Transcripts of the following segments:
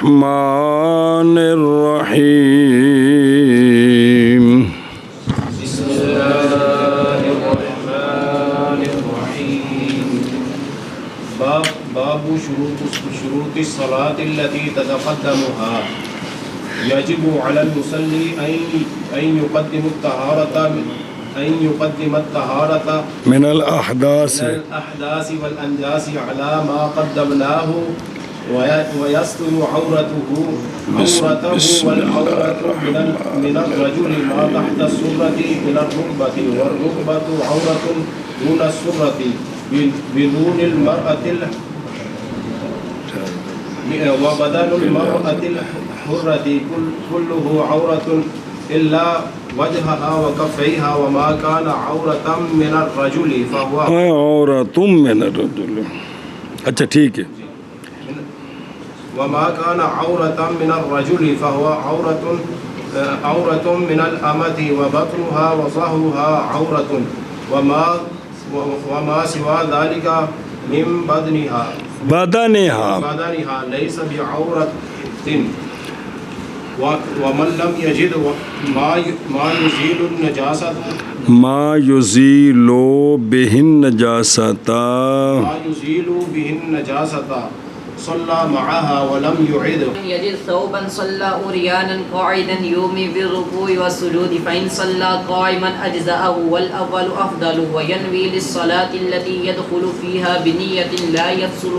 الرحمن الرحیم بسم اللہ الرحمن الرحیم باب شروط الصلاة التي تتقدمها يجب على المصلي أن يقدم الطهارة من الأحداث والأنجاس على ما قدمناه ويستر عورته والعورة من الرجل ما تحت السرة إلى الركبة والركبة عورة دون السرة بدون المرأة وبدن المرأة الحرة كله عورة إلا وجهها وكفيها وما كان عورة من الرجل فهو عورة من الرجل. اچھا ٹھیک ہے. وما كان عورة من الرجل فهو عورة من الأمة وبطنها وظهرها عورة وما سوى ذلك من بدنها ليس بعورة. ومن لم يجد ما يزيل النجاسة به النجاسة صلى معها ولم يعد. يجد ثوبا صلى عريانا قاعدا يومي بالركوع والسجود فإن صلى قائما أجزأه والأول أفضل وينوي للصلاة التي يدخل فيها بنية لا يفصل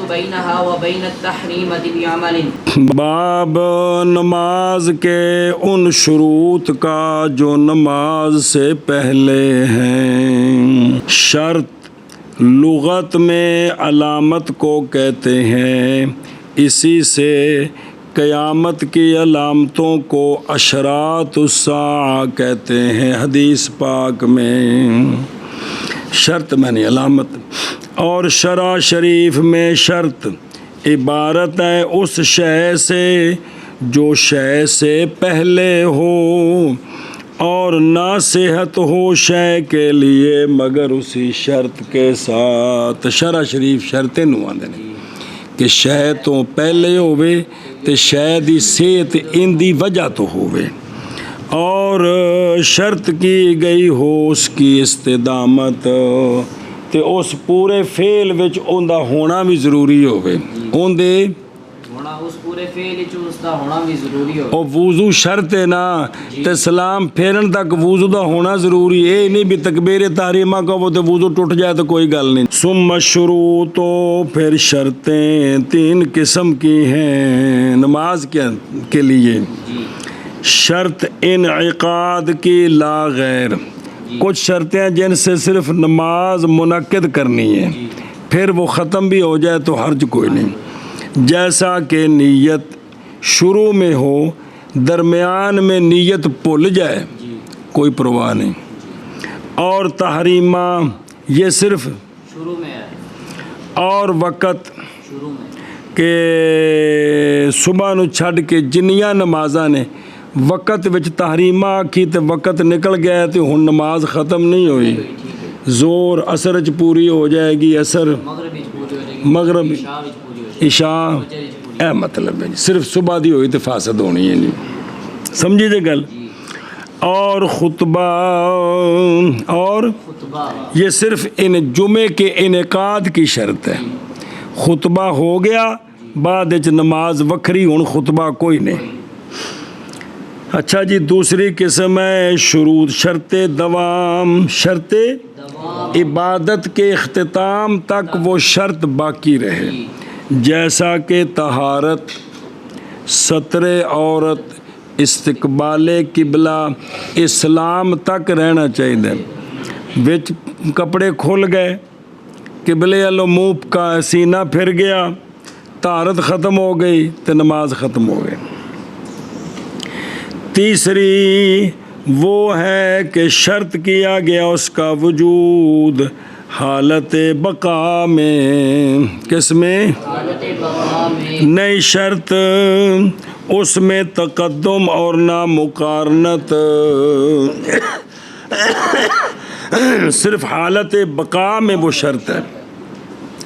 بينها وبين التحريمة بعمل. باب نماز کے ان شروط کا جو نماز سے پہلے ہیں. شرط لغت میں علامت کو کہتے ہیں. اسی سے قیامت کی علامتوں کو اشراط الساعہ کہتے ہیں. حدیث پاک میں شرط میں علامت. اور شرع شریف میں شرط عبارت ہے اس شے سے جو شے سے پہلے ہو اور ناصحت ہو شے کے لیے مگر اسی شرط کے ساتھ. شرع شریف شرطیں نو آندے نے کہ شے تو پہلے ہوئے تے شے دی صحت ان دی وجہ تو ہوئے اور شرط کی گئی ہو اس کی استدامت تے اس پورے فعل وچ اوندا ہونا بھی ضروری ہوئے. اوندے اس پورے فعل وچ اس دا ہونا بھی ضروری ہو. او وضو شرط ہے نا تے سلام پھیرن تک وضو دا ہونا ضروری ہے. نہیں بھی تکبیر تحریمہ کا وہ تے وضو ٹوٹ جائے تو کوئی گل نہیں. ثم شروط پھر شرطیں 3 قسم کی ہیں نماز کے لیے. شرط انعقاد کی لا غیر. کچھ شرطیں جن سے صرف نماز منعقد کرنی ہے پھر وہ ختم بھی ہو جائے تو حرج کوئی نہیں. جیسا کہ نیت شروع میں ہو درمیان میں نیت بھول جائے کوئی پرواہ نہیں. اور تحریمہ یہ صرف شروع میں ہے اور وقت شروع میں کہ صبح نو چھڈ کے جنیاں نمازاں نے وقت وچ تحریمہ آکھی تے وقت نکل گیا تے ہن نماز ختم نہیں ہوئی. زور اثر چ پوری ہو جائے گی. اثر مغرب عشاء اے مطلب ہے صرف صبح دی ہوئی تے فاسد ہونی ہے جی. سمجھی جے گل. اور خطبہ اور یہ صرف ان جمعے کے انعقاد کی شرط ہے. خطبہ ہو گیا بعد وچ نماز وکھری ہن خطبہ کوئی نہیں. اچھا جی دوسری قسم ہے شروط شرط دوام. شرط عبادت کے اختتام تک وہ شرط باقی رہے جیسا کہ طہارت ستر عورت استقبال قبلہ اسلام تک رہنا چاہیے. وچ کپڑے کھل گئے قبلے والوں منہ کا سینہ پھر گیا طہارت ختم ہو گئی تو نماز ختم ہو گئی. تیسری وہ ہے کہ شرط کیا گیا اس کا وجود حالت بقا میں. کس میں؟ حالت بقا میں. نئی شرط اس میں تقدم اور نہ مقارنت. صرف حالت بقا میں وہ شرط ہے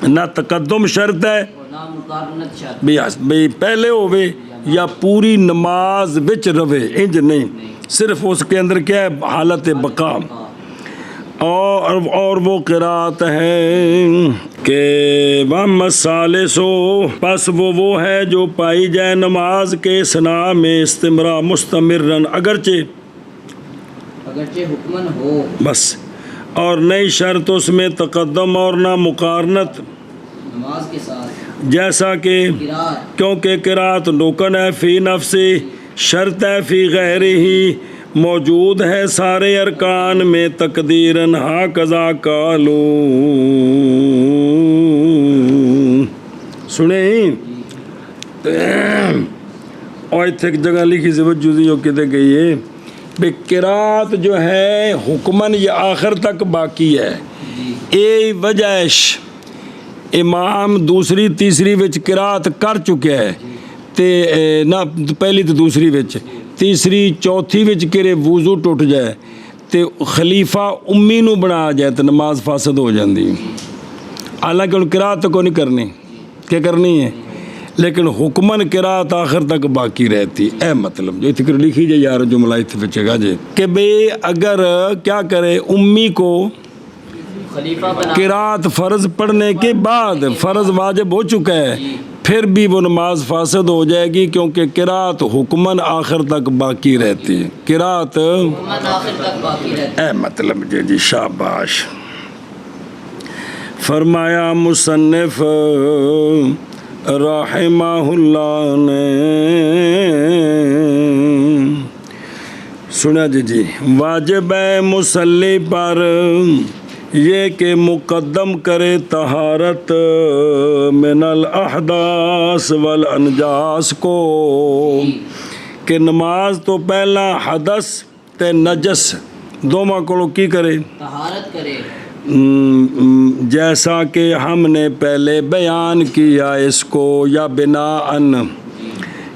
نہ تقدم شرط ہے اور نہ مقارنت شرط. بھی پہلے ہوئے یا پوری نماز وچ رہے، انج نہیں، صرف اس کے اندر کیا ہے حالت بقا. اور وہ قرات ہے کہ وَمَسَالِسُ پس وہ ہے جو پائی جائے نماز کے ثنا میں استمرار مستمرن اگرچہ حکمن ہو. بس، اور نئی شرط اس میں تقدم اور نہ مقارنت نماز کے ساتھ جیسا کہ قرات کیونکہ قرات رکن ہے فی نفسی، شرط ہے فی غیر ہی، موجود ہے سارے ارکان میں تقدیرن ہا قضا کالو. سنیں اور ایک جگہ لکھی زبجوزی ہو کتے گئی ہے بے قرات جو ہے حکمن یہ آخر تک باقی ہے. اے وجہش امام دوسری تیسری وچ قرات کر چکے ہے تے نہ پہلی تو دوسری وچ، تیسری چوتھی وچ کرے وضو ٹوٹ جائے تے خلیفہ امی نو بنا جائے تو نماز فاسد ہو جاندی. حالانکہ ان قرات تو کو نہیں کرنی، کیا کرنی ہے، لیکن حکمن قرات آخر تک باقی رہتی. اے مطلب جو اتنے لکھی جائے یار جملہ اتنے بچے گا جی کہ بے اگر کیا کرے امی کو خلیفہ بنا قرات فرض پڑھنے کے بعد فرض واجب ہو چکا ہے، پھر بھی وہ نماز فاسد ہو جائے گی کیونکہ قرات حکمن آخر تک باقی رہتی ہے. قرات حکمن آخر تک باقی رہتا. اے مطلب جی شاباش. فرمایا مصنف رحمہ اللہ نے، سنا جی واجب ہے مصلی پر یہ کہ مقدم کرے طہارت من الاحداث والانجاس کو، کہ نماز تو پہلا حدث تے نجس دوما کو کی کرے طہارت کرے. جیسا کہ ہم نے پہلے بیان کیا اس کو، یا بناءً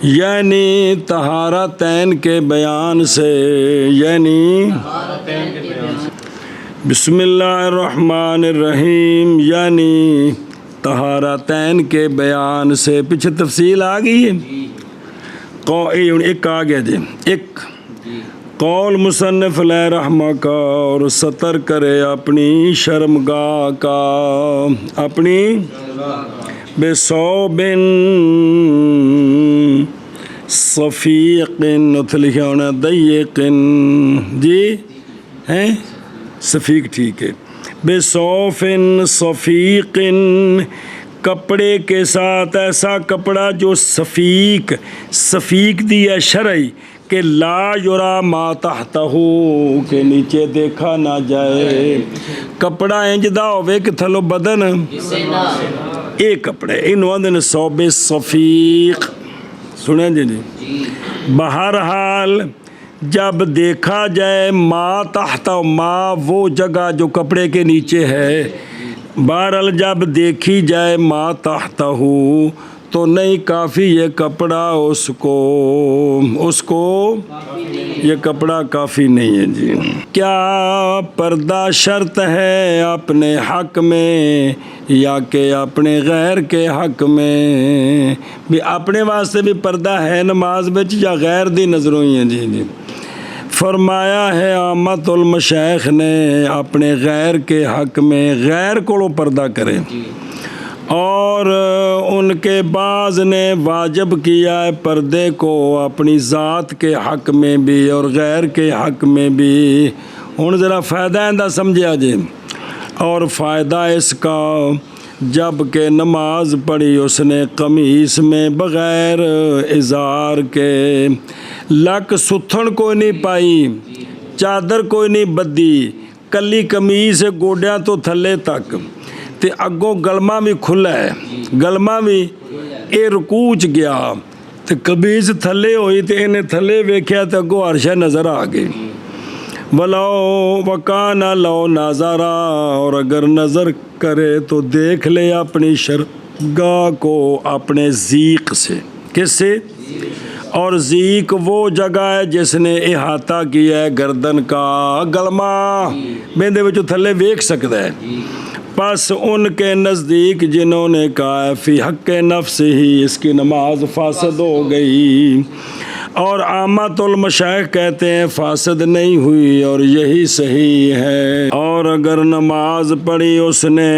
یعنی طہارتین کے بیان سے، یعنی بسم اللہ الرحمن الرحیم یعنی طہارتین کے بیان سے. پیچھے تفصیل آ گئی ہے، ایک آ گیا جی. ایک قول مصنف علیہ رحمہ کا اور سطر کرے اپنی شرمگاہ کا، اپنی بے صوبن صفیقن اتھ لکھا ہونا ضیقن جی ہیں صفیق ٹھیک ہے، بے صوفن صفیقن کپڑے کے ساتھ، ایسا کپڑا جو صفیق دی ہے شرعی کہ لا یرا ما تحتہ کہ نیچے دیکھا نہ جائے. کپڑا انجدہ ہوئے کہ تھلو بدن ایک کپڑے انہوں اندن صوب صفیق. سنیں جی بہرحال جب دیکھا جائے ما تحت ما وہ جگہ جو کپڑے کے نیچے ہے، بہرحال جب دیکھی جائے ما تحت تو نہیں کافی یہ کپڑا اس کو یہ کپڑا کافی نہیں ہے جی. کیا پردہ شرط ہے اپنے حق میں یا کہ اپنے غیر کے حق میں؟ بھی اپنے واسطے بھی پردہ ہے نماز بچ یا غیر دی نظروں ہی ہیں جی. فرمایا ہے عامت المشائخ نے اپنے غیر کے حق میں غیر کو پردہ کرے، اور ان کے بعض نے واجب کیا ہے پردے کو اپنی ذات کے حق میں بھی اور غیر کے حق میں بھی. ہن ذرا فائدہ اندہ سمجھا جی. اور فائدہ اس کا جب کہ نماز پڑھی اس نے قمیص میں بغیر ازار کے، لک ستھن کوئی نہیں پائی، چادر کوئی نہیں بدی، کلی قمیص گوڈیاں تو تھلے تک تے اگوں گلما بھی کھلا ہے، گلما بھی اے رکوع چ گیا تے قمیص تھلے ہوئی تے انہیں تھلے ویکھیا تے اگوں عرشہ نظر آ گئی. ولو وکانا لو نظرا، اور اگر نظر کرے تو دیکھ لے اپنی شرمگاہ کو اپنے ذیق سے. کس سے؟ اور ذیق وہ جگہ ہے جس نے احاطہ کیا ہے گردن کا، گلما بیندے وچوں تھلے ویکھ سکتا ہے. پس ان کے نزدیک جنہوں نے کہا فی حق نفس ہی اس کی نماز فاسد ہو گئی، اور عامت المشائخ کہتے ہیں فاسد نہیں ہوئی اور یہی صحیح ہے۔ اور اگر نماز پڑھی اس نے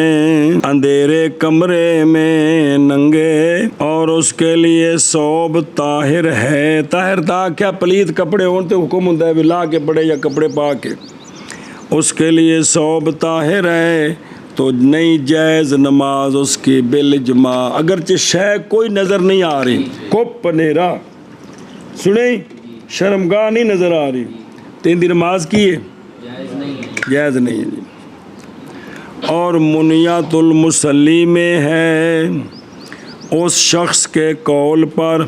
اندھیرے کمرے میں ننگے اور اس کے لیے ثوب طاہر ہے، طاہر تھا کیا پلیت کپڑے ہوں تو حکم ہوتا ہے بھی لا کے پڑے یا کپڑے پا کے، اس کے لیے ثوب طاہر ہے تو نہیں جائز نماز اس کی بالاجماع، اگرچہ شے کوئی نظر نہیں آ رہی، کپ اندھیرا سنیں شرمگاہ نہیں نظر آ رہی، تین دی نماز کی ہے جائز نہیں ہے جی۔ اور منیت المصلی میں ہے اس شخص کے قول پر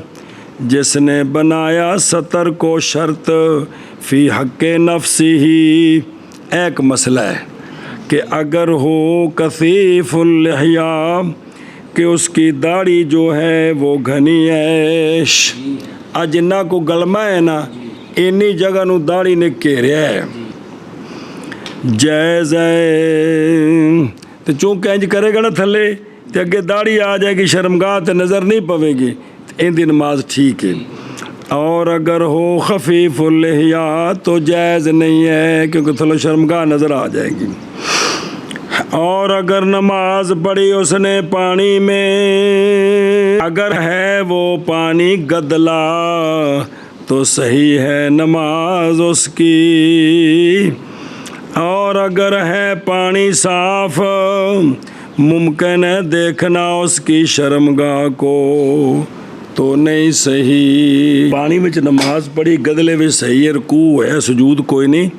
جس نے بنایا سطر کو شرط فی حق نفس ہی، ایک مسئلہ ہے کہ اگر ہو کثیف اللحیہ کہ اس کی داڑھی جو ہے وہ گھنی ایش، جنہ کو گلما ہے نا اینی جگہ نو داڑھی نے گھیریا ہے، جائز ہے تو چونکہ انج کرے گا نا تھلے تو اگے داڑھی آ جائے گی شرمگاہ تے نظر نہیں پوے گی، ان دی نماز ٹھیک ہے۔ اور اگر ہو خفیف اللحیہ تو جائز نہیں ہے کیونکہ تھلو شرمگاہ نظر آ جائے گی۔ اور اگر نماز پڑھی اس نے پانی میں، اگر ہے وہ پانی گدلا تو صحیح ہے نماز اس کی، اور اگر ہے پانی صاف ممکن ہے دیکھنا اس کی شرمگاہ کو تو نہیں صحیح۔ پانی میں نماز پڑھی گدلے میں صحیح ہے، رکوع ہے سجود کوئی نہیں،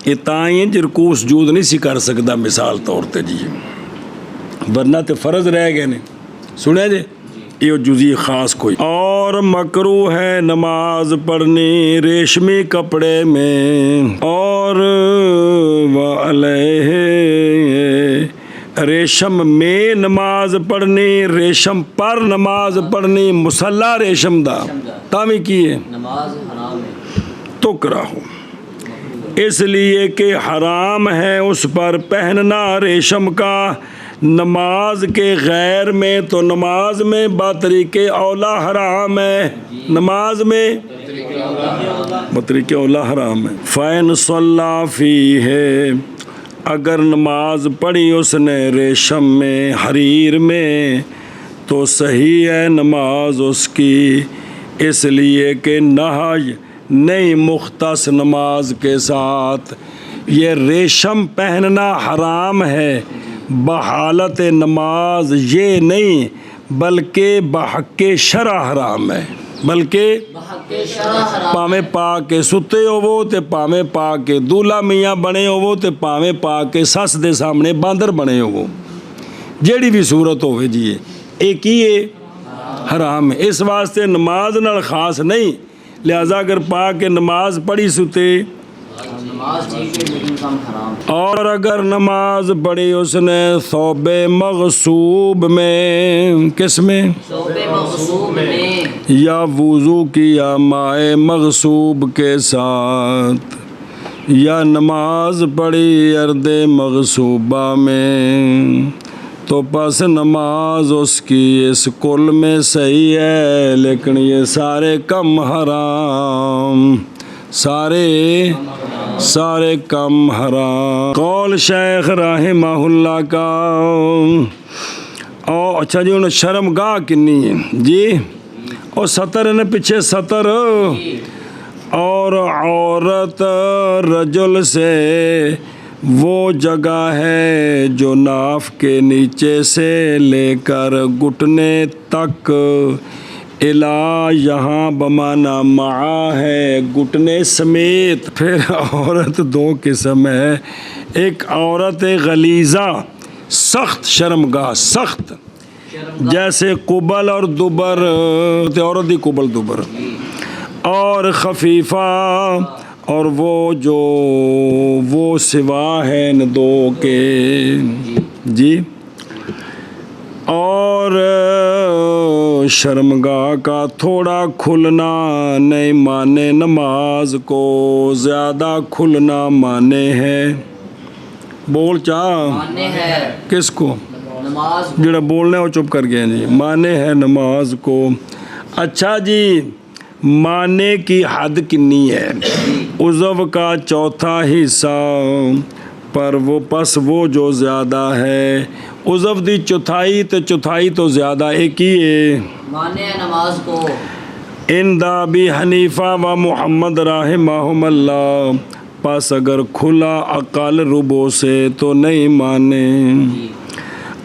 یہ تائیں جو رکوع سجود نہیں سی کر سکتا مثال طور تے جی، ورنہ تے فرض رہ گئے نے، سنیں جی یہ جزی خاص کوئی۔ اور مکروہ ہے نماز پڑھنی ریشمی کپڑے میں، اور وعلیہ ریشم میں نماز پڑھنی، ریشم پر نماز پڑھنی، مصلی ریشم دا تامی کی ہے نماز حرام ہے تو کراہو، اس لیے کہ حرام ہے اس پر پہننا ریشم کا نماز کے غیر میں، تو نماز میں بطریق اولا حرام ہے، نماز میں بطریق اولا حرام ہے۔ فَإِنْ صَلَّى فِيهِ اگر نماز پڑھی اس نے ریشم میں حریر میں تو صحیح ہے نماز اس کی، اس لیے کہ نہی نہیں مختص نماز کے ساتھ، یہ ریشم پہننا حرام ہے بحالت نماز یہ نہیں بلکہ بحق شرع حرام ہے، بلکہ پاویں پا کے ستے ہوو تے پاویں پا کے دولہا میاں بنے ہوو تے پاویں پا کے سس دے سامنے باندر بنے ہوو، جیڑی بھی صورت ہوئے جی ایک ہی حرام ہے، اس واسطے نماز نال خاص نہیں، لہذا اگر پا کے نماز پڑھی ستے نماز ٹھیک ہے لیکن کم حرام۔ اور اگر نماز پڑھی اس نے ثوب مغصوب میں، کس میں؟ ثوب مغصوب میں، یا وضو کیا مائے مغصوب کے ساتھ، یا نماز پڑھی ارد مغصوبہ میں، تو پس نماز اس کی اس کل میں صحیح ہے، لیکن یہ سارے کم حرام، سارے کم حرام۔ قول شیخ رحمہ اللہ کا۔ او اچھا جی انہیں شرمگاہ کنی ہے جی، اور سطر ہے نا پیچھے سطر، اور عورت رجل سے وہ جگہ ہے جو ناف کے نیچے سے لے کر گھٹنے تک، الا یہاں بمانا معا ہے گھٹنے سمیت۔ پھر عورت دو قسم ہے، ایک عورت غلیظہ سخت شرمگاہ سخت، جیسے قبل اور دبر، عورت دی قبل دبر، اور خفیفہ اور وہ سوا ہے دو کے جی، اور شرمگاہ کا تھوڑا کھلنا نہیں مانے نماز کو، زیادہ کھلنا مانے ہے، بول چاہ مانے ہے کس کو؟ نماز جڑا بولنا ہے وہ چپ کر گئے جی. مانے ہے نماز کو. اچھا جی مانے کی حد کنی ہے؟ عضو کا چوتھا حصہ پر وہ پس وہ جو زیادہ ہے. عضو دی چوتھائی تو زیادہ ایک ہی ہے. مانے ہے نماز کو ان دا ابی حنیفہ و محمد رحمہم اللہ. پس اگر کھلا عقل ربو سے تو نہیں مانے.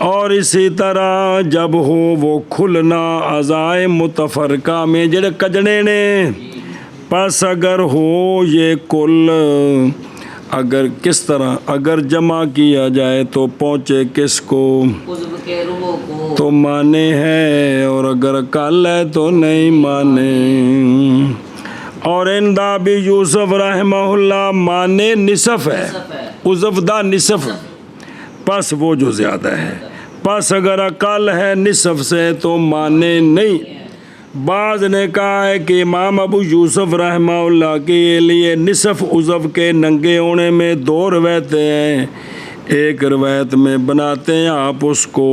اور اسی طرح جب ہو وہ کھلنا اعضائے متفرقہ میں جڑے کجڑے نے. پس اگر ہو یہ کل اگر کس طرح اگر جمع کیا جائے تو پہنچے کس کو؟ عضو کے روح کو تو مانے ہے. اور اگر کل ہے تو نہیں مانے. اور اندا بھی یوسف رحمہ اللہ مانے نصف ہے. عضو دا نصف پس وہ جو زیادہ ہے. پس اگر اقل ہے نصف سے تو مانے نہیں. بعض نے کہا ہے کہ امام ابو یوسف رحمہ اللہ کے لیے نصف عضو کے ننگے ہونے میں 2 روایتیں ہیں. ایک روایت میں بناتے ہیں آپ اس کو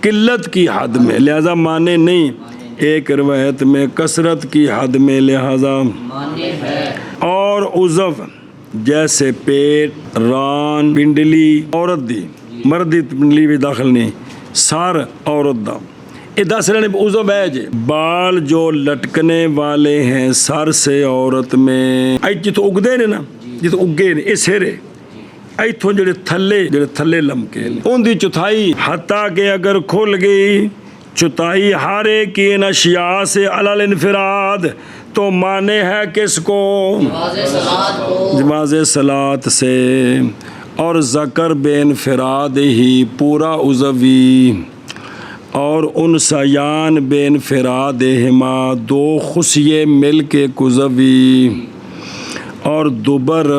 قلت کی حد میں لہذا مانے نہیں. ایک روایت میں کثرت کی حد میں لہذا مانے ہے. اور عضو جیسے پیٹ ران پنڈلی عورت دی مردی پنڈلی بھی داخل نہیں سار عورت دا یہ 10 رہنے عضو ہے جی. بال جو لٹکنے والے ہیں سر سے عورت میں جتوں اگدے نے نا جتوں اگے نے یہ سرے ایتھوں جڑے تھلے لمکے ان دی چوتھائی حتیٰ کہ اگر کھل گئی چوتھائی ہر ایک کی ان اشیاء سے علل انفراد تو مانے ہے کس کو؟ نماز صلات کو نماز صلات سے. اور ذکر بے انفراد ہی پورا عضوی اور ان سیان بے انفراد ہما 2 خصیے مل کے کزوی. اور دوبر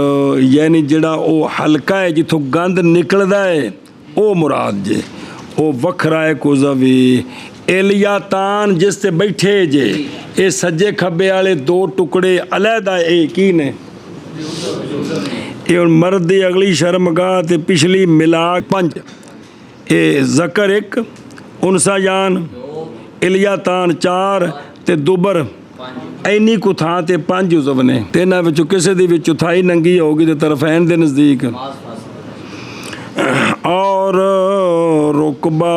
یعنی جڑا او حلقہ ہے جتوں گند نکلدا ہے او مراد جے او وکھرا ہے کزوی. الیاتان جس تے بیٹھے جے اے سجے کھبے والے 2 ٹکڑے علیحدہ اے کی نے یہ مرد دی اگلی شرمگاہ تے پچھلی ملا 5 اے ذکر 1 انسا جان الیاتان 4 تے دوبر اینی کو تھا تے 5 عضو نے. تیناں وچوں کسے دی وچ چوتھائی ننگی ہوگی تے طرفین دے نزدیک. اور رقبہ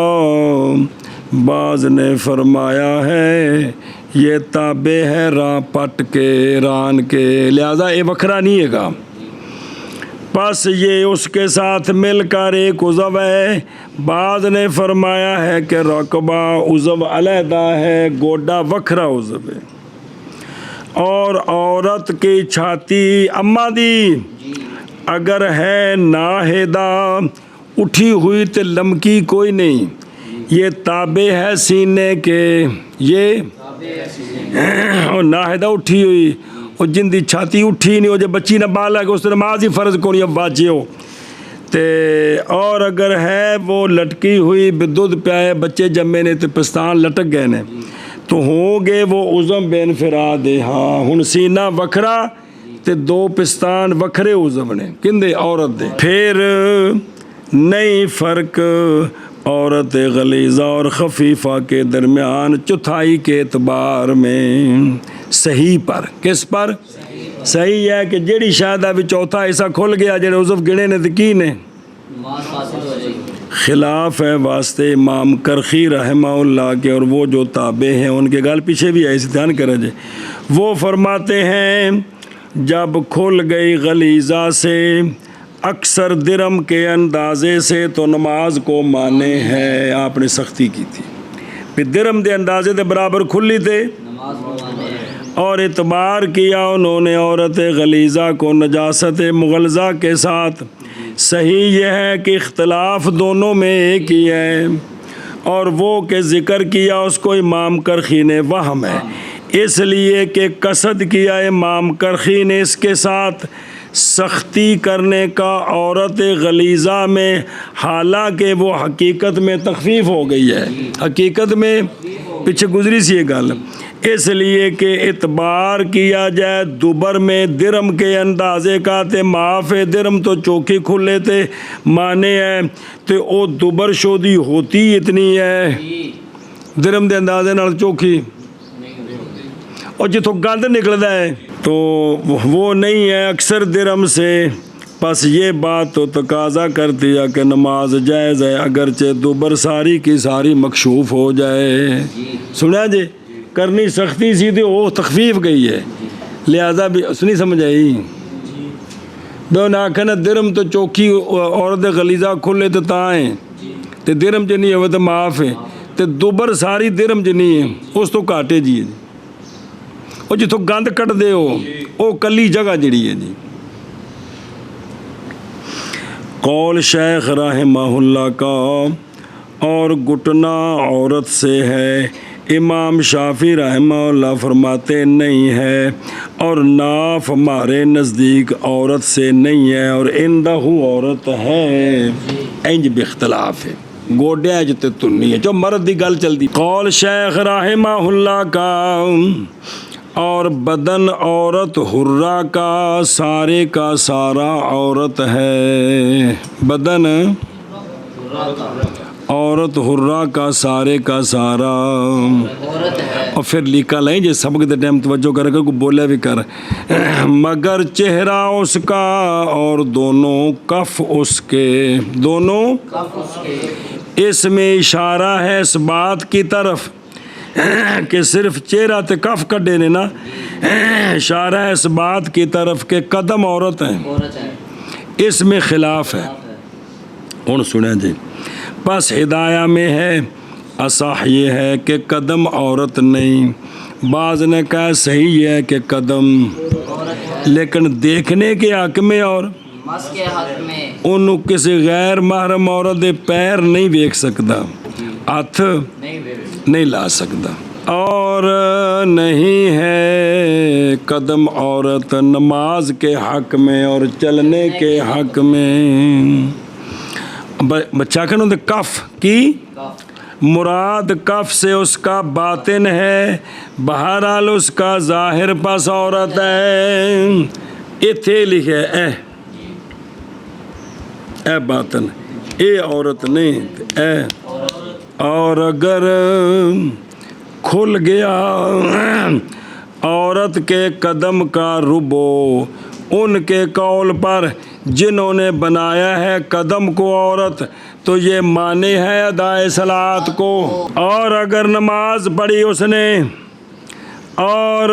بعض نے فرمایا ہے یہ تابع ہے راں پٹ کے ران کے لہذا یہ وکھرا نہیں ہے گا. پس یہ اس کے ساتھ مل کر ایک عضو ہے. بعض نے فرمایا ہے کہ رقبہ عضو علیحدہ ہے گوڈا وکھرا عضو ہے. اور عورت کی چھاتی اماں دی اگر ہے ناہدہ اٹھی ہوئی تے لمکی کوئی نہیں یہ تابع ہے سینے کے. یہ اور ناہدہ اٹھی ہوئی اور جن دی چھاتی اٹھی نہیں ہو جب بچی نہ بالا کہ اس نماز ہی فرض کونی اب واجب ہو تے. اور اگر ہے وہ لٹکی ہوئی دودھ پیائے بچے جمے نے تے پستان لٹک گئے نے تو ہوں گے وہ عضو بے انفراد. ہاں ہن سینہ وکھرا تے 2 پستان وکھرے عضو نے کندے عورت دے. پھر نئی فرق عورت غلیظہ اور خفیفہ کے درمیان چوتھائی کے اعتبار میں صحیح پر کس پر صحیح ہے کہ جیڑی شاید ابھی چوتھا حصہ کھل گیا جڑے عضو گنے نے تو کی نے نماز فاسد ہو جائے گی. خلاف ہے واسطے امام کرخی رحمہ اللہ کے اور وہ جو تابع ہیں ان کے گال پیچھے بھی ایسے دھیان کرے جائے. وہ فرماتے ہیں جب کھل گئی غلیظہ سے اکثر درم کے اندازے سے تو نماز کو مانے ہے. آپ نے سختی کی تھی پھر درم دے اندازے دے برابر کھلی تھے نماز کو مانے ہے. اور اعتبار کیا انہوں نے عورت غلیظہ کو نجاست مغلظہ کے ساتھ. صحیح یہ ہے کہ اختلاف دونوں میں ایک ہی ہے اور وہ کہ ذکر کیا اس کو امام کرخی نے وہم ہے اس لیے کہ قصد کیا امام کرخی نے اس کے ساتھ سختی کرنے کا عورت غلیظہ میں حالانکہ وہ حقیقت میں تخفیف ہو گئی ہے. حقیقت میں پیچھے گزری سی یہ گل، اس لیے کہ اعتبار کیا جائے دوبر میں درم کے اندازے کا تے معاف درم تو چوکی کھلے تے مانے ہے تے او دوبر شودی ہوتی اتنی ہے درم دے اندازے نال چوکی، اور جتوں گند نکلتا ہے تو وہ نہیں ہے اکثر درم سے. پس یہ بات تو تقاضا کرتی ہے کہ نماز جائز ہے اگرچہ دوبر ساری کی ساری مکشوف ہو جائے. سنیا جی کرنی سختی سی تو وہ تخفیف گئی ہے، لہذا بھی نہیں سمجھ آئی. دو آخنا درم تو چوکی عورت غلیظہ کھلے تو تاں ہیں تے درم چ نہیں ہوئے تو معاف ہے تے دوبر ساری درم چ نہیں ہے اس تو گھاٹے جی وہ جتوں گند کٹ دے وہ کلی جگہ جڑی ہے جی. قول شیخ رحمہ اللہ کا اور گھٹنا عورت سے ہے، امام شافعی رحمہ اللہ فرماتے نہیں ہے، اور ناف ہمارے نزدیک عورت سے نہیں ہے اور اندہ عورت ہے، انج بھی اختلاف ہے. گوڈیا جتے تنی ہے جو مرد دی گل چل دی. قول شیخ رحمہ اللہ کا اور بدن عورت حرہ کا سارے کا سارا عورت ہے، بدن عورت حرہ کا سارے کا سارا. اور پھر لکھا لیں جی سبق دے ٹائم توجہ کر کے کوئی بولے بھی کر، مگر چہرہ اس کا اور دونوں کف اس کے، دونوں اس میں اشارہ ہے اس بات کی طرف کہ صرف چہرہ تے کف کڈے نے نا، اشارہ ہے اس بات کی طرف کہ قدم عورت ہیں، اس میں خلاف ہے. ہن سنیں جی بس ہدایہ میں ہے اصح یہ ہے کہ قدم عورت نہیں، بعض نے کہا صحیح ہے کہ قدم، لیکن دیکھنے کے حق میں اور مس کے حق میں انہوں کسی غیر محرم عورت دے پیر نہیں دیکھ سکتا، ہاتھ نہیں لا سکتا. اور نہیں ہے قدم عورت نماز کے حق میں اور چلنے کے حق میں. بچہ کہنا ہوتا کف کی مراد کف سے اس کا باطن ہے، بہرحال اس کا ظاہر پس عورت ہے. ایتھے لکھے اے باطن، اے عورت نہیں اے. اور اگر کھل گیا عورت کے قدم کا ربو ان کے قول پر جنہوں نے بنایا ہے قدم کو عورت، تو یہ مانے ہے ادائے صلاۃ کو. اور اگر نماز پڑھی اس نے اور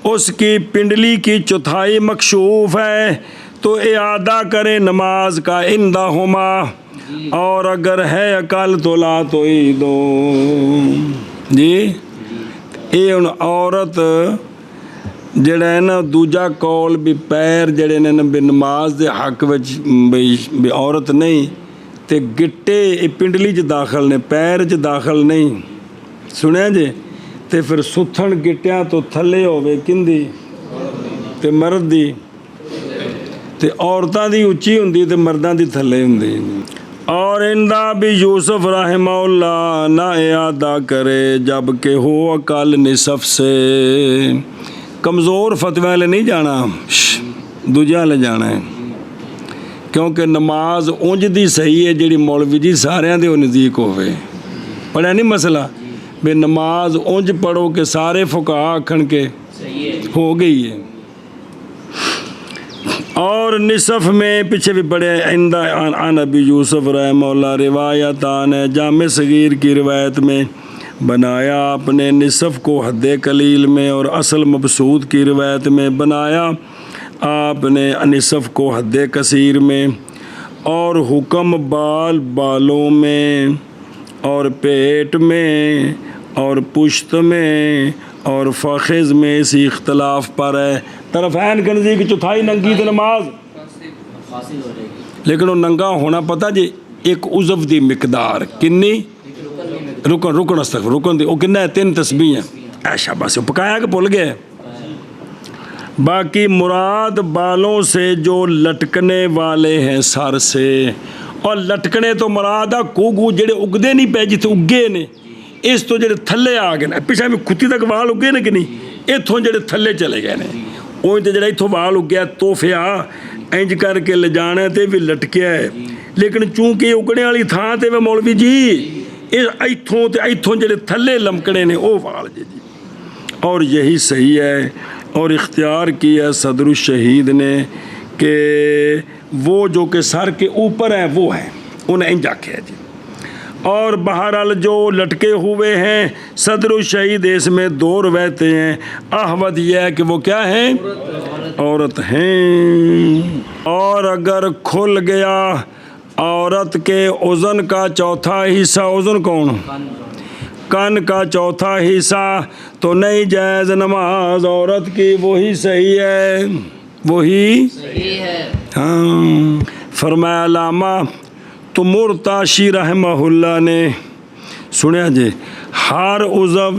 اس کی پنڈلی کی چوتھائی مکشوف ہے تو اعادہ کرے نماز کا اندہما، اور اگر ہے عقل تو لا تو ہی دو. جی یہ ہن عورت جڑا ہے نا دوجا قول بھی پیر جڑے نے بھی نماز دے حق وچ بھی عورت نہیں تے گٹے پنڈلی چ داخل نے پیر چ داخل نہیں. سنیا جی تے پھر ستھن گٹیاں تو تھلے ہوے کندی تے مرد دی تے عورتاں دی اچھی ہوندی تے مرداں دی تھلے ہوندی. اور اندہ بھی یوسف رحمہ اللہ نہ اعادہ کرے جب کہ ہو عقل نصف سے. کمزور فتوی لے نہیں جانا، دوجا لے جانا ہے، کیونکہ نماز اونج دی صحیح ہے جڑی مولوی جی ساریاں دے نزدیک ہوئے. پڑھا نہیں مسئلہ بے نماز اونج پڑھو کہ سارے فقہا آکھن کے ہو گئی ہے. اور نصف میں پیچھے بھی بڑے عندہ عن ابی یوسف رحمہ اللہ روایتان ہے. جامع صغیر کی روایت میں بنایا آپ نے نصف کو حد قلیل میں، اور اصل مبسوط کی روایت میں بنایا آپ نے نصف کو حد کثیر میں. اور حکم بالوں میں اور پیٹ میں اور پشت میں اور فخذ میں اسی اختلاف پر ہے. طرفین کے نزدیک چوتھائی ننگی تو نماز، لیکن وہ ننگا ہونا پتہ جی ایک عضو دی مقدار کنی رکن دی وہ کنا ہے 3 تسبیح ہیں. ایشا بس پکایا کہ بھول گئے. باقی مراد بالوں سے جو لٹکنے والے ہیں سر سے، اور لٹکنے تو مراد آ کوگو جڑے اگدے نہیں پے جتے اگے نے ਇਸ ਤੋਂ ਜਿਹੜੇ ਥੱਲੇ ਆ ਗਏ ਨੇ, ਪਿੱਛੇ ਵੀ ਖੁੱਤੀ ਤੱਕ ਵਾਲ ਉੱਗੇ ਨੇ ਕਿ ਨਹੀਂ, ਇੱਥੋਂ ਜਿਹੜੇ ਥੱਲੇ ਚਲੇ ਗਏ ਨੇ, ਉਹ ਤੇ ਜਿਹੜਾ ਇੱਥੋਂ ਵਾਲ ਉੱਗਿਆ ਤੋਹਫਿਆ ਇੰਜ ਕਰਕੇ ਲਿਜਾਣਾ ਤੇ ਵੀ ਲਟਕਿਆ ਹੈ, ਲੇਕਿਨ ਚੂੰਕਿ ਉਗਣੇ ਵਾਲੀ ਥਾਂ ਤੇ ਵੇ ਮੌਲਵੀ ਜੀ ਇਹ ਇੱਥੋਂ ਤੇ ਇੱਥੋਂ ਜਿਹੜੇ ਥੱਲੇ ਲਮਕਣੇ ਨੇ ਉਹ ਵਾਲ ਜੀ। اور یہی صحیح ہے اور اختیار کیا صدر الشہید نے کہ وہ جو کہ سر کے اوپر ہیں وہ ہیں، انہیں انجا کیا جی۔ اور بہرحال جو لٹکے ہوئے ہیں صدر الشہید اس میں 2 روایتیں ہیں، احمد یہ ہے کہ وہ کیا ہیں؟ عورت ہیں۔ اور اگر کھل گیا عورت کے اذن کا چوتھا حصہ، اذن کون؟ کان کا چوتھا حصہ، تو نہیں جائز نماز عورت کی، وہی صحیح ہے، وہی صحیح ہے۔ ہاں فرمایا علامہ تو مرتاشی رحمہ اللہ نے، سنیا جی، ہر عضو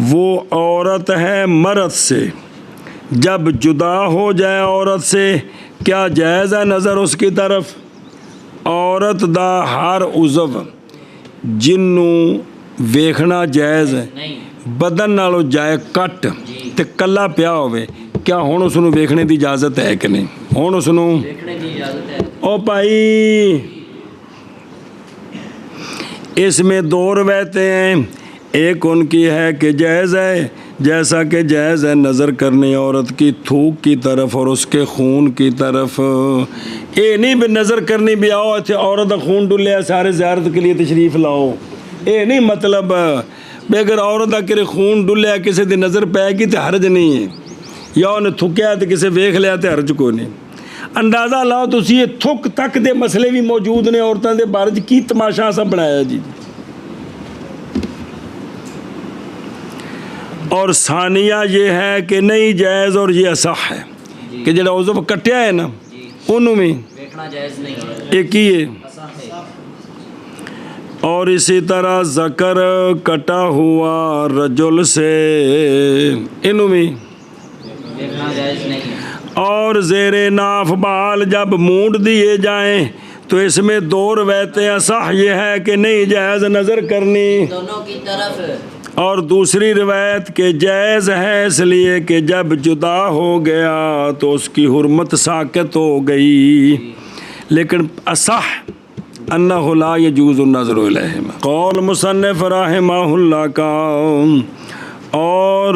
وہ عورت ہے مرد سے، جب جدا ہو جائے عورت سے کیا جائز ہے نظر اس کی طرف؟ عورت دا ہر عضو جنوں ویکھنا جائز ہے، بدن نالوں جائے کٹ تے کلا پیا ہوئے، کیا ہون اس نوں ویکھنے دی اجازت ہے کہ نہیں؟ ہون اس نوں دیکھنے کی اجازت ہے۔ او بھائی اس میں 2 روایتیں ہیں، ایک ان کی ہے کہ جائز ہے، جیسا کہ جائز ہے نظر کرنے عورت کی تھوک کی طرف اور اس کے خون کی طرف۔ اے نہیں بھی نظر کرنی بھی آؤ اتنے عورت کا خون ڈلیا سارے زیارت کے لیے تشریف لاؤ، اے نہیں مطلب بھی اگر عورت کا کرے خون ڈلیا کسی دی نظر پائے گی تو حرج نہیں ہے، یا انہیں تھکیا تو کسی ویکھ لیا تو حرج کو نہیں۔ اندازہ لاؤ تسی یہ تھک تک دے مسئلے بھی موجود نے عورتوں دے بارے کی تماشا سا بنایا جی۔ اور ثانیہ یہ ہے کہ نہیں جائز، اور یہ اصح ہے کہ جڑا عضو کٹیا ہے نا انہوں میں دیکھنا جائز نہیں ہے، ایک ہی ہے۔ اصح ہے۔ اور اسی طرح ذکر کٹا ہوا رجل سے انہوں میں دیکھنا جائز نہیں ہے۔ اور زیر ناف بال جب مونڈ دیے جائیں تو اس میں 2 روایتیں، اصح یہ ہے کہ نہیں جائز نظر کرنی، دونوں کی طرف۔ اور دوسری روایت کہ جائز ہے اس لیے کہ جب جدا ہو گیا تو اس کی حرمت ساقط ہو گئی، لیکن اصح انہ لا یجوز النظر الیہما، قول مصنف رحمہ اللہ کا۔ اور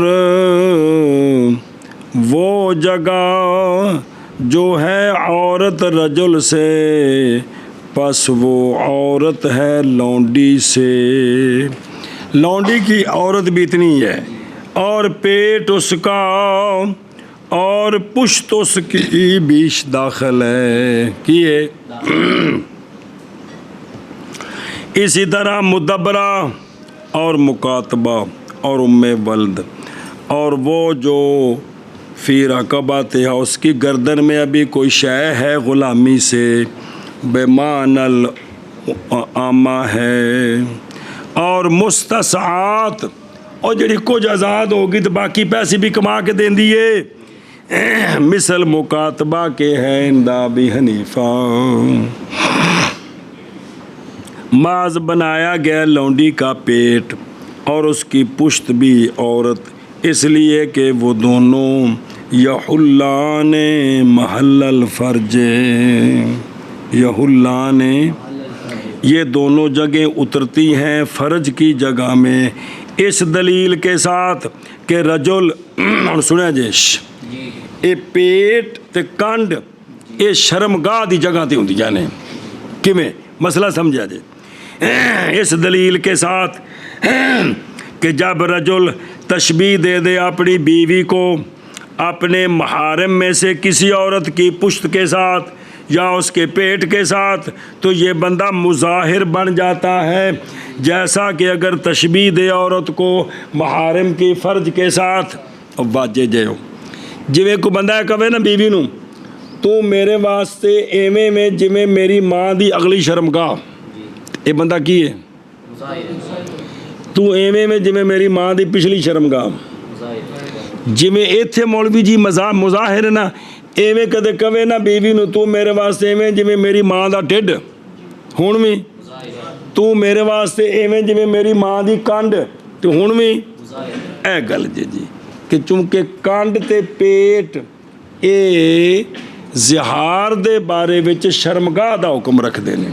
وہ جگہ جو ہے عورت رجل سے، پس وہ عورت ہے لونڈی سے، لونڈی کی عورت بھی اتنی ہے، اور پیٹ اس کا اور پشت اس کی بیچ داخل ہے کیے۔ اسی طرح مدبرہ اور مکاتبہ اور ام ولد، اور وہ جو فی رقبت ہے اس کی گردن میں ابھی کوئی شے ہے غلامی سے، بمان العامہ ہے، اور مستسعات، اور جڑی کچھ آزاد ہوگی تو باقی پیسے بھی کما کے دیں دیے، مثل مکاتبہ کے ہیں عند ابی حنیفہ۔ معاذ بنایا گیا لونڈی کا پیٹ اور اس کی پشت بھی عورت، اس لیے کہ وہ دونوں یحلان محل الفرج، یحلان یہ دونوں جگہیں اترتی ہیں فرج کی جگہ میں، اس دلیل کے ساتھ کہ رجل سنیا جیش اے پیٹ تے کنڈ اے شرمگاہ دی جگہ تے ہوندی جانے کیویں مسئلہ سمجھا جائے، اس دلیل کے ساتھ کہ جب رجل تشبیہ دے دے اپنی بیوی کو اپنے محارم میں سے کسی عورت کی پشت کے ساتھ یا اس کے پیٹ کے ساتھ تو یہ بندہ مظاہر بن جاتا ہے، جیسا کہ اگر تشبیہ دے عورت کو محارم کی فرج کے ساتھ واجے جیو، جویں کو بندہ کہے نا بیوی نو تو میرے واسطے ایویں میں جویں میری ماں دی اگلی شرمگاہ، یہ بندہ کی ہے تو ایویں میں جویں میری ماں دی پچھلی شرمگاہ، جویں ایتھے مولوی جی مظاہر نا ایویں کدے کہے نا بیوی نو تو میرے واسطے ایویں جویں میری ماں دا ٹھڈ، ہن بھی ਤੂੰ ਮੇਰੇ ਵਾਸਤੇ ਐਵੇਂ ਜਿਵੇਂ ਮੇਰੀ ਮਾਂ ਦੀ ਕੰਡ, ਤੇ ਹੁਣ ਵੀ ਇਹ ਗੱਲ ਜੀ ਕਿ ਚੂੰਕਿ ਕੰਡ ਤੇ ਪੇਟ ਇਹ ਜ਼ਿਹਾਰ ਦੇ ਬਾਰੇ ਵਿੱਚ ਸ਼ਰਮਗਾਹ ਦਾ ਹੁਕਮ ਰੱਖਦੇ ਨੇ।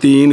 3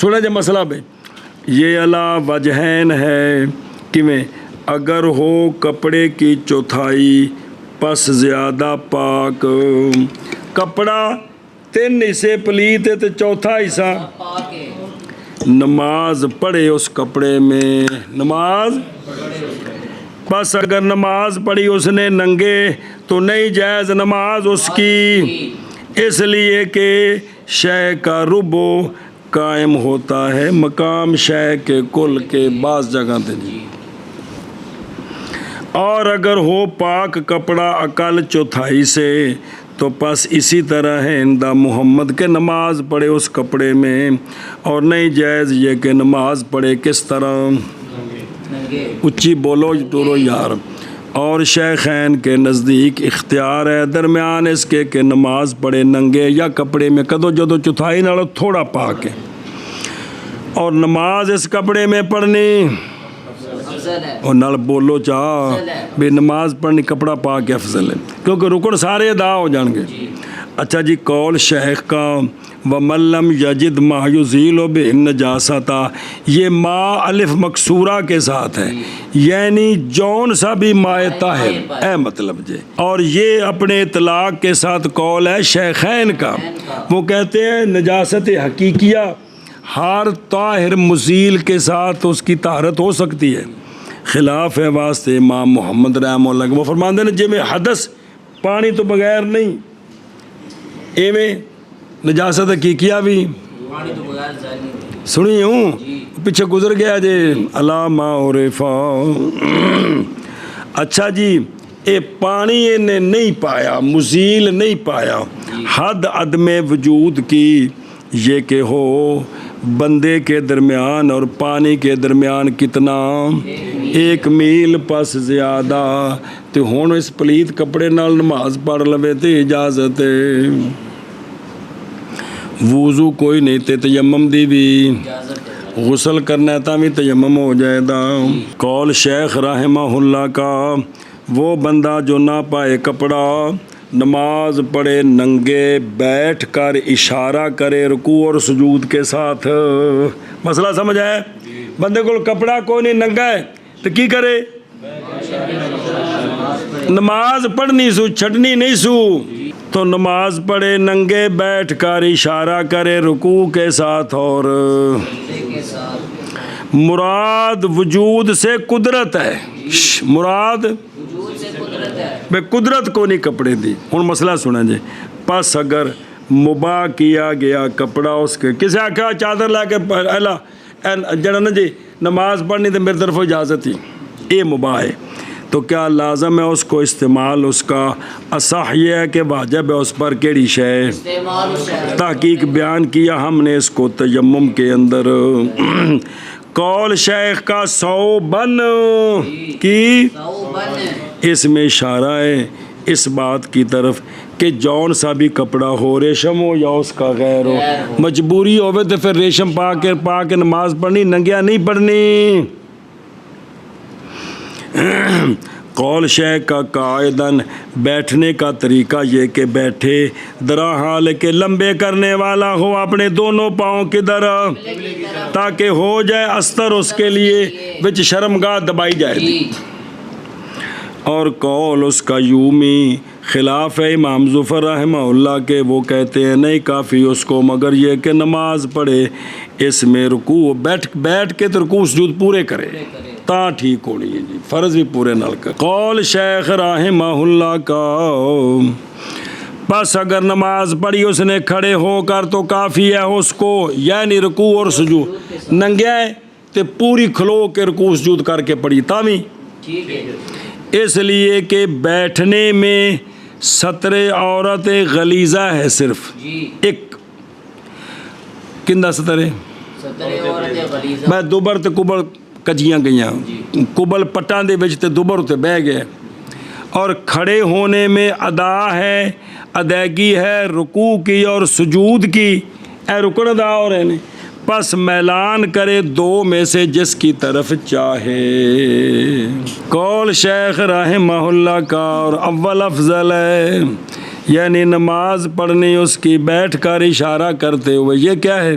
سنا جی مسئلہ بھائی یہ علا وجہین ہے کہ میں اگر ہو کپڑے کی چوتھائی پس زیادہ پاک، کپڑا 3 حصے پلیت ہے تو چوتھا حصہ پاک ہے، نماز پڑھے اس کپڑے میں، نماز بس اگر نماز پڑھی اس نے ننگے تو نہیں جائز نماز اس کی، اس لیے کہ شے کا ربو قائم ہوتا ہے مقام شے کے کل کے بعض جگہ تے جی۔ اور اگر ہو پاک کپڑا اقل چوتھائی سے تو پس اسی طرح ہے اندہ محمد کے نماز پڑھے اس کپڑے میں، اور نہیں جائز یہ کہ نماز پڑھے کس طرح، ننگے، اچھی بولو ٹورو یار۔ اور شیخین کے نزدیک اختیار ہے درمیان اس کے کہ نماز پڑھے ننگے یا کپڑے میں، کدو جدو چوتھائی نالو تھوڑا پاک ہے، اور نماز اس کپڑے میں پڑھنی افضل ہے، اور نال بولو چاہ بے نماز پڑھنی کپڑا پاک افضل ہے، کیونکہ رکن سارے ادا ہو جان گے۔ اچھا جی قول شیخ کا وَمَن لَّمْ يَجِدْ مَا يُزِيلُ بِهِ النَّجَاسَةَ، یہ ما الف مکسورہ کے ساتھ ہے، یعنی جون سا بھی مائے طاہر اے مطلب جے، اور یہ اپنے اطلاق کے ساتھ قول ہے شیخین کا، وہ کہتے ہیں نجاست حقیقیہ ہر طاہر مزیل کے ساتھ اس کی طہارت ہو سکتی ہے، خلاف ہے واسطے امام محمد رحمہ اللہ، وہ فرماندے ہیں جی میں حدث پانی تو بغیر نہیں، ایویں نجاست حقیقیہ بھی پانی تو بغیر ظاہر نہیں، سنی ہوں پیچھے گزر گیا جی علامہ عرفا۔ اچھا جی اے پانی نے نہیں پایا، مزیل نہیں پایا، حد عدم وجود کی یہ کہ ہو بندے کے درمیان اور پانی کے درمیان کتنا 1 میل پس زیادہ، تو ہون اس پلیت کپڑے نال نماز پڑھ لوے تے اجازت ہے، وضو کوئی نہیں تے تیمم دی بھی، اجازت ہے، غسل کرنا ہے تاں بھی تیمم ہو جائے دا۔ قول شیخ رحمہ اللہ کا وہ بندہ جو نہ پائے کپڑا نماز پڑھے ننگے بیٹھ کر اشارہ کرے رکوع اور سجود کے ساتھ، مسئلہ سمجھ آئے؟ بندے کو کپڑا کوئی نہیں ننگا ہے تو کی کرے، نماز پڑھنی سو چھٹنی نہیں سو، تو نماز پڑھے ننگے بیٹھ کر اشارہ کرے رکوع کے ساتھ، اور کے ساتھ مراد وجود سے قدرت ہے، مراد وجود سے قدرت ہے، بے قدرت کو نہیں کپڑے دی۔ ہن مسئلہ سنا جی، پس اگر مباح کیا گیا کپڑا اس کے، کسی آکھا چادر لا کے جڑا نا جی نماز پڑھنی تو میری طرف اجازت ہی، یہ مباح ہے، تو کیا لازم ہے اس کو استعمال، اس کا اصح یہ ہے کہ واجب ہے اس پر کیڑی شے، استعمال اس ہے، تحقیق بیان کیا ہم نے اس کو تیمم کے اندر۔ قول شیخ کا صوبن کی ثوبن، اس میں اشارہ ہے اس بات کی طرف کہ جون سا بھی کپڑا ہو، ریشم ہو یا اس کا غیر ہو، مجبوری ہوئے تو پھر ریشم پا کے نماز پڑھنی، ننگیا نہیں پڑھنی۔ قول شیخ کا قائدن بیٹھنے کا طریقہ یہ کہ بیٹھے درا حال کے لمبے کرنے والا ہو اپنے دونوں پاؤں کی طرف، تاکہ ہو جائے استر اس کے لیے وچ شرمگاہ دبائی جائے، اور قول اس کا یومی خلاف ہے امام ظفر رحمہ اللہ کے، وہ کہتے ہیں نہیں کافی اس کو مگر یہ کہ نماز پڑھے اس میں رکوع بیٹھ کے تو رکوع سجود پورے کرے تا ٹھیک ہونی ہے جی، فرض بھی پورے نال کر۔ قول شیخ رحمہ اللہ کا بس اگر نماز پڑھی اس نے کھڑے ہو کر تو کافی ہے اس کو، یعنی رکوع اور سجود ننگیا ہے تو پوری کھلو کے رکوع سجود کر کے پڑھی تامی، ٹھیک ہے، اس لیے کہ بیٹھنے میں ستر عورت غلیظہ ہے، صرف ایک کندہ ستر ہے، سترے عورت غلیظہ، میں دوبر تے کبل کجیاں گئیاں، کبل پٹاں دے وچ تے دوبر تے بہ گئے، اور کھڑے ہونے میں ادا ہے، ادائیگی ہے رکوع کی اور سجود کی، اے رکن ادا ہو رہے ہیں، پس میلان کرے دو میں سے جس کی طرف چاہے۔ قول شیخ رحمہ اللہ کا اور اول افضل ہے، یعنی نماز پڑھنی اس کی بیٹھ کر اشارہ کرتے ہوئے، یہ کیا ہے؟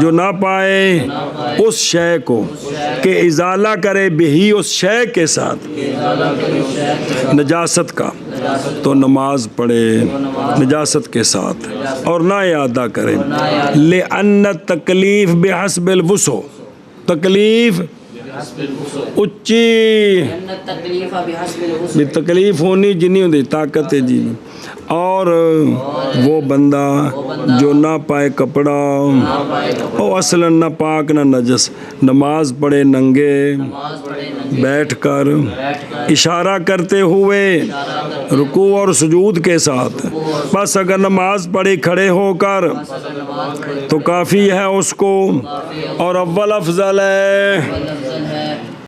جو نہ پائے اس شے کو کہ ازالہ کرے بہی اس شے کے ساتھ نجاست کا، تو نماز پڑھے نجاست کے ساتھ اور نہ اعادہ کرے۔ لأن التکلیف بحسب الوسع، تکلیف اچھی ان التکلیف بحسب الوسع بھی تکلیف ہونی جنی ہوندی طاقت ہے جی، اور وہ بندہ جو نہ پائے کپڑا او اصلا نہ پاک نہ نجس، نماز پڑھے ننگے بیٹھ کر اشارہ کرتے ہوئے رکوع اور سجود کے ساتھ، بس اگر نماز پڑھی کھڑے ہو کر تو کافی ہے اس کو، اور اول افضل ہے افضل ہے